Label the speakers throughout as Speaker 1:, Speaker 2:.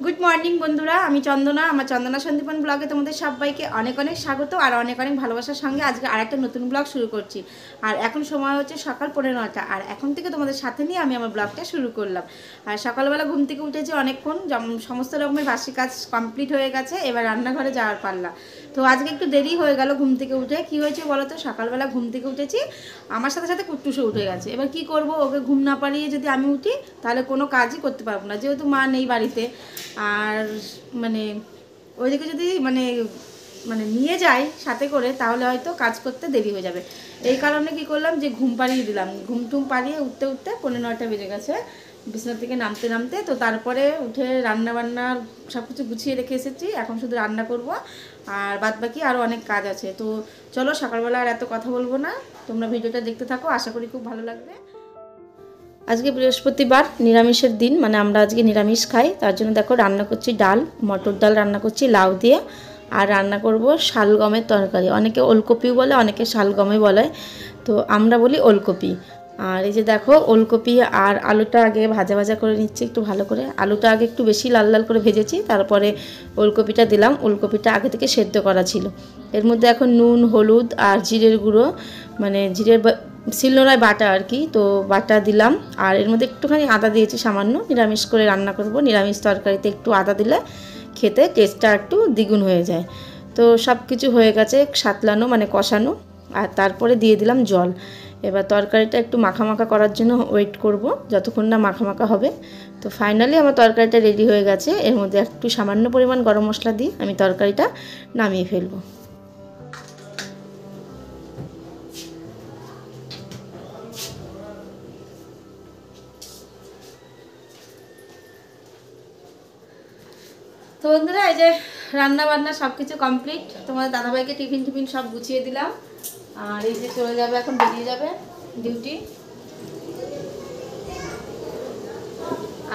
Speaker 1: Good morning বন্ধুরা, আমি চন্দনা। আমার চন্দনা সন্দীপন ব্লগে তোমাদের সবাইকে অনেক অনেক স্বাগত আর অনেক অনেক ভালোবাসার সঙ্গে আজকে আরেকটা নতুন ব্লগ শুরু করছি। আর এখন সময় হচ্ছে সকাল 9:15 আর এখন থেকে তোমাদের সাথে নিয়ে আমি আমার ব্লগটা শুরু করলাম। আর সকালবেলা ঘুম থেকে উঠেছি অনেকক্ষণ, সমস্ত রকমের বাসি কাজ কমপ্লিট হয়ে গেছে, এবার রান্নাঘরে যাওয়ার পাল্লা। তো আজকে একটু দেরি হয়ে গেল ঘুম থেকে উঠে। কি হয়েছে বলো তো, সকালবেলা ঘুম থেকে উঠেছি, আমার সাথে সাথে কুট্টুসও উঠে গেছে। এবার কি করব, ওকে ঘুম না পাড়িয়ে যদি আমি উঠি তাহলে কোনো কাজই করতে পারবো না, যেহেতু মা নেই বাড়িতে। আর মানে ওইদিকে যদি মানে মানে নিয়ে যাই সাথে করে তাহলে হয়তো কাজ করতে দেরি হয়ে যাবে। এই কারণে কি করলাম যে ঘুম পাড়িয়ে দিলাম। ঘুম টুম পাড়িয়ে উঠতে উঠতে 9:15 বেজে গেছে বিছানা থেকে নামতে নামতে। তো তারপরে উঠে রান্না বান্না সব কিছু গুছিয়ে রেখে এসেছি, এখন শুধু রান্না করব আর বাদ বাকি আরও অনেক কাজ আছে। তো চলো, সকালবেলা আর এত কথা বলবো না, তোমরা ভিডিওটা দেখতে থাকো, আশা করি খুব ভালো লাগবে। আজকে বৃহস্পতিবার, নিরামিষের দিন, মানে আমরা আজকে নিরামিষ খাই। তার জন্য দেখো রান্না করছি ডাল, মটর ডাল রান্না করছি লাউ দিয়ে, আর রান্না করব শালগমের তরকারি। অনেকে ওলকপিও বলে, অনেকে শালগমে বলে, তো আমরা বলি ওলকপি। আর এই যে দেখো ওলকপি আর আলুটা আগে ভাজা ভাজা করে নিচ্ছি একটু ভালো করে। আলুটা আগে একটু বেশি লাল লাল করে ভেজেছি, তারপরে ওলকপিটা দিলাম। ওলকপিটা আগে থেকে সেদ্ধ করা ছিল। এর মধ্যে এখন নুন, হলুদ আর জিরের গুঁড়ো, মানে জিরের শিলনোড়ায় বাটা আর কি, তো বাটা দিলাম। আর এর মধ্যে একটুখানি আদা দিয়েছি সামান্য, নিরামিষ করে রান্না করব। নিরামিষ তরকারিতে একটু আদা দিলে খেতে টেস্টটা একটু দ্বিগুণ হয়ে যায়। তো সব কিছু হয়ে গেছে সাতলানো, মানে কষানো, আর তারপরে দিয়ে দিলাম জল। এবার তরকারিটা একটু মাখা মাখা করার জন্য ওয়েট করব যতক্ষণ না মাখা মাখা হবে। তো ফাইনালি আমার তরকারিটা রেডি হয়ে গেছে। এর মধ্যে একটু সামান্য পরিমাণ গরম মশলা দিয়ে আমি তরকারিটা নামিয়ে ফেলবো। তো বন্ধুরা, এই যে রান্না বান্না সব কিছু কমপ্লিট। তোমাদের দাদাভাইকে টিফিন টিফিন সব গুছিয়ে দিলাম। আর এই যে চলে যাবে, এখন বেরিয়ে যাবে ডিউটি।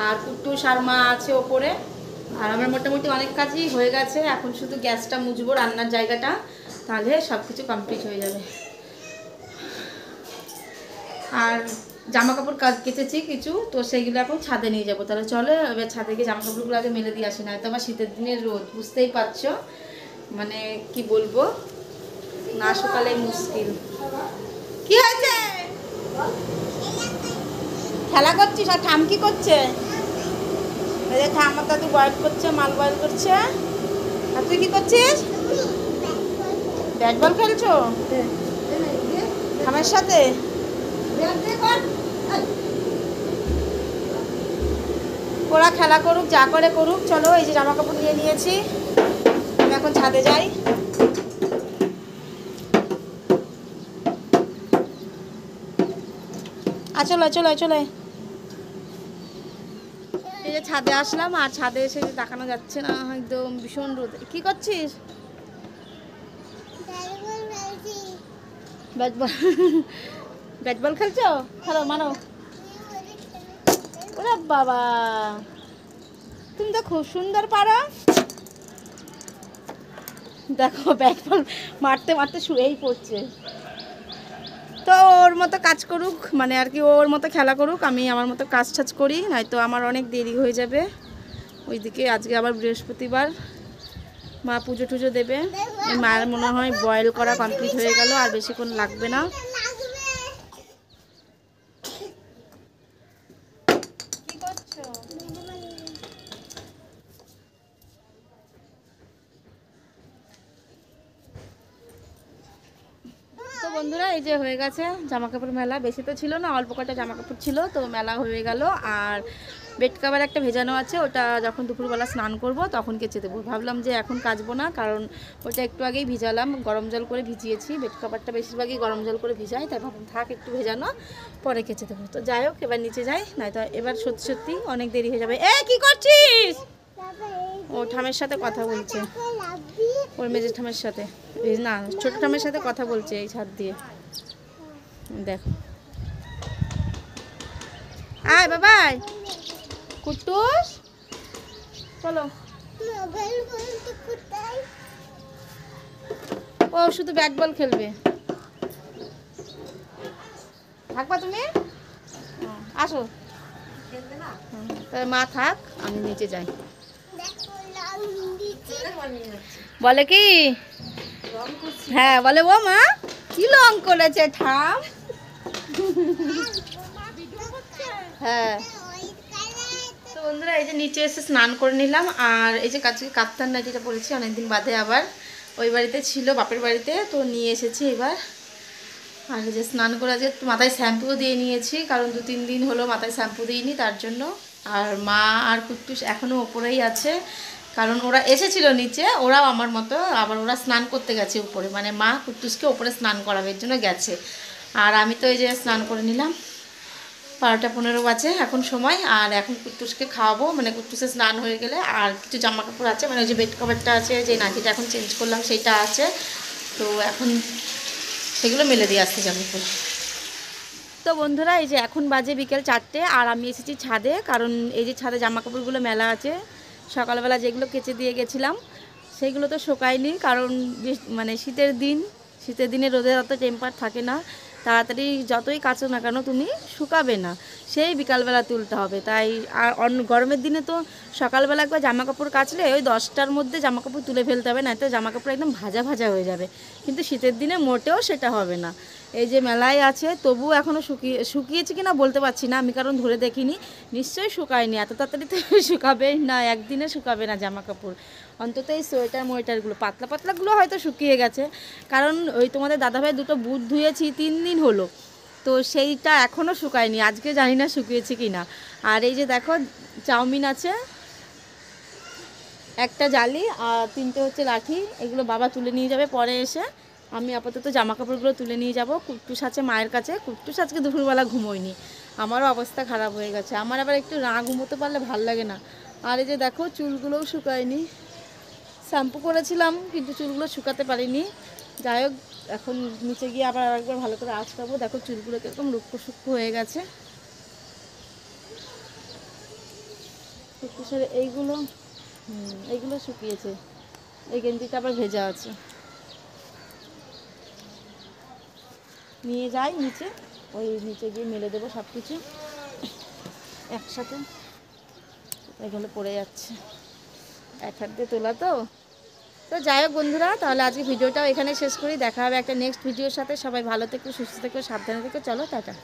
Speaker 1: আর কুট্টু শর্মা আছে ওপরে। আর আমার মোটামুটি অনেক কাজই হয়ে গেছে, এখন শুধু গ্যাসটা মুছবো, রান্নার জায়গাটা, তাহলে সব কিছু কমপ্লিট হয়ে যাবে। আর জামা কাপড় কেচেছি কিছু, তো সেইগুলো এখন ছাদে নিয়ে যাবো। তাহলে চলো এবার ছাদে গিয়ে জামা কাপড়গুলো আগে মেলে দিয়ে আসি, না তো আমার শীতের দিনের রোদ বুঝতেই পারছো, মানে কি বলবো, না শুকালে মুশকিল। কি হয়েছে, খেলা করছিস? আর ঠাম কি করছে? ঠাম্মার দাদু বয়েল করছে, মাল বয়েল করছে। আর তুই কি করছিস? ব্যাট বল খেলছো ঠামের সাথে? ওরা খেলা করুক, যা করে করুক। চলো, এই যে জামা কাপড় নিয়ে নিয়েছি, আমি এখন ছাদে যাই। চলো চলো চলো। এই যে ছাদে আসলাম, আর ছাদে এসে যে দেখানো যাচ্ছে না, একদম ভীষণ রোদ। কি করছিস? ব্যাট বল ব্যাট বল খেলছো? খেলো, মারো। ওরে বাবা, তুমি তো খুব সুন্দর পারো। দেখো ব্যাট বল মারতে মারতে শুয়েই পড়ছে। তো ওর মতো কাজ করুক, মানে আর কি ওর মতো খেলা করুক, আমি আমার মতো কাজ টাজ করি, নয়তো আমার অনেক দেরি হয়ে যাবে। ওইদিকে আজকে আবার বৃহস্পতিবার, মা পুজো টুজো দেবে। মায়ের মনে হয় বয়েল করা কমপ্লিট হয়ে গেল, আর বেশিক্ষণ লাগবে না। কি করছো? তো বন্ধুরা, এই যে হয়ে গেছে জামা কাপড় মেলা। বেশি তো ছিল না, অল্প কটা জামা কাপড় ছিল, তো মেলা হয়ে গেল। আর বেড কাভার একটা ভেজানো আছে, ওটা যখন দুপুরবেলা স্নান করব তখন কেচে দেবো। ভাবলাম যে এখন কাচবো না, কারণ ওটা একটু আগেই ভিজালাম, গরম জল করে ভিজিয়েছি। বেড কাভারটা বেশিরভাগই গরম জল করে ভিজাই, তাই ভাবলাম থাক একটু ভেজানো, পরে কেচে দেবো। তো যাই হোক, এবার নিচে যাই, নয়তো এবার সত্যি সত্যি অনেক দেরি হয়ে যাবে। কি করছিস? ও ঠামের সাথে কথা বলছে, ওর মেজে ঠামের সাথে, না ছোট ঠামের সাথে কথা বলছে এই ছাদ দিয়ে। দেখো, আয় বাবাই কুট্টুস, চলো। ও শুধু ব্যাট বল খেলবে। থাকবা তুমি? আসো, মা থাক, আমি নিচে যাই। বলে কি? হ্যাঁ বলে ও মা কি রং করেছে ঠাম। হ্যাঁ তো বন্ধুরা এই যে নিচে এসে স্নান করে নিলাম, আর এই যে কাপ্তান নাইটিটা পরেছি অনেকদিন বাদে, আবার ওই বাড়িতে ছিল বাপের বাড়িতে, তো নিয়ে এসেছি এবার। আর এই যে স্নান করে আজকে মাথায় শ্যাম্পুও দিয়ে নিয়েছি, কারণ 2-3 দিন হলো মাথায় শ্যাম্পু দিইনি তার জন্য। আর মা আর কুট্টুস এখনও ওপরেই আছে, কারণ ওরা এসেছিল নিচে, ওরাও আমার মতো, আবার ওরা স্নান করতে গেছে উপরে, মানে মা কুট্টুসকে ওপরে স্নান করাবে এর জন্য গেছে। আর আমি তো এই যে স্নান করে নিলাম, 12টা 15 বাজে এখন সময়। আর এখন কুট্টুসকে খাওয়াবো, মানে কুট্টুসে স্নান হয়ে গেলে। আর কিছু জামা কাপড় আছে, মানে ওই যে বেড কভারটা আছে, যে নাইটিটা এখন চেঞ্জ করলাম সেইটা আছে, তো এখন সেগুলো মেলে দিয়ে আসতে যাবো। তো বন্ধুরা এই যে এখন বাজে বিকেল 4টে, আর আমি এসেছি ছাদে, কারণ এই যে ছাদে জামা কাপড়গুলো মেলা আছে। সকালবেলা যেগুলো কেচে দিয়ে গেছিলাম সেইগুলো তো শুকায়নি, কারণ মানে শীতের দিনে রোদের অত টেম্পার থাকে না, তাড়াতাড়ি যতই কাচো না কেন তুমি শুকাবে না, সেই বিকালবেলা তুলতে হবে। তাই আর গরমের দিনে তো সকালবেলা একবার জামা কাপড় কাচলে ওই 10টার মধ্যে জামা কাপড় তুলে ফেলতে হবে, না তো জামা কাপড় একদম ভাজা ভাজা হয়ে যাবে। কিন্তু শীতের দিনে মোটেও সেটা হবে না। এই যে মেলায় আছে, তবুও এখনও শুকিয়েছে কিনা বলতে পারছি না আমি, কারণ ধরে দেখিনি। নিশ্চয়ই শুকায়নি, এত তাড়াতাড়ি তো শুকাবে না, একদিনে শুকাবে না জামা কাপড়। অন্তত এই সোয়েটারগুলো পাতলা পাতলাগুলো হয়তো শুকিয়ে গেছে, কারণ ওই তোমাদের দাদাভাই 2টো বুট ধুয়েছি 3 দিন হলো, তো সেইটা এখনও শুকায়নি, আজকে জানি না শুকিয়েছে কি না। আর এই যে দেখো চাউমিন আছে, একটা জালি আর 3টে হচ্ছে লাঠি, এগুলো বাবা তুলে নিয়ে যাবে পরে এসে। আমি আপাতত জামা কাপড়গুলো তুলে নিয়ে যাব। কুট্টুস আছে মায়ের কাছে, কুট্টুস আজকে দুপুরবেলা ঘুমোয়নি, আমারও অবস্থা খারাপ হয়ে গেছে। আমার আবার একটু ঘুমোতে পারলে ভাল লাগে না। আর এই যে দেখো চুলগুলোও শুকায়নি, শ্যাম্পু করেছিলাম কিন্তু চুলগুলো শুকাতে পারিনি। যাই হোক এখন নিচে গিয়ে আবার আরেকবার ভালো করে আঁচড়াবো। দেখো চুলগুলো কীরকম রুক্ষ সূক্ষ্ম হয়ে গেছে। কুট্টুসের এইগুলো শুকিয়েছে, এই গেঞ্জিটা আবার ভেজা আছে। নিয়ে যাই নিচে, ওই নিচে গিয়ে মেলে দেবো সব কিছু একসাথে, এগুলো পড়ে যাচ্ছে, এক হাত দিয়ে তোলা তো। যাই হোক বন্ধুরা, তাহলে আজকে ভিডিওটাও এখানে শেষ করি। দেখা হবে একটা নেক্সট ভিডিওর সাথে। সবাই ভালো থেকো, সুস্থ থেকো, সাবধানে থেকো। চলো টাটা।